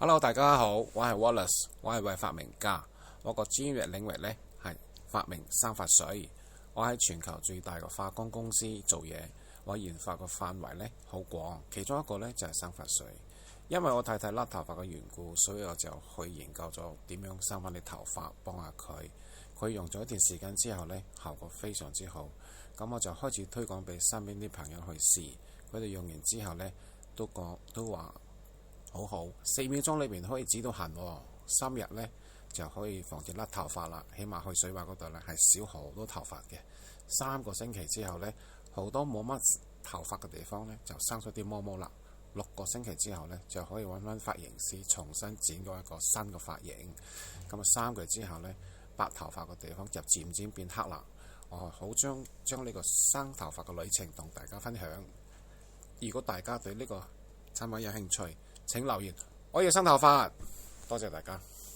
Hello，大家好，我係 Wallace，我係位發明家。我個專業領域呢係發明生髮水。我喺全球最大嘅化工公司做嘢，我研發嘅範圍呢好廣，其中一個呢就係生髮水。因為我太太甩頭髮嘅緣故，所以我就去研究咗點樣生翻啲頭髮，幫下佢。佢用咗一段時間之後呢，效果非常之好。咁我就開始推廣俾身邊啲朋友去試，佢哋用完之後呢，都話好好，4秒鐘裏邊可以止到痕，3日呢就可以防止甩頭髮啦。起碼去水話嗰度呢係少好多頭髮嘅。3個星期之後呢，好多冇乜頭髮嘅地方呢就生出啲毛毛啦。6個星期之後呢，就可以揾翻髮型師重新剪過一個新嘅髮型。咁啊3個月之後呢，白頭髮嘅地方就漸漸變黑啦。我好將呢個生頭髮嘅旅程同大家分享。如果大家對呢個產品有興趣，請留言，我要生頭髮。多謝大家。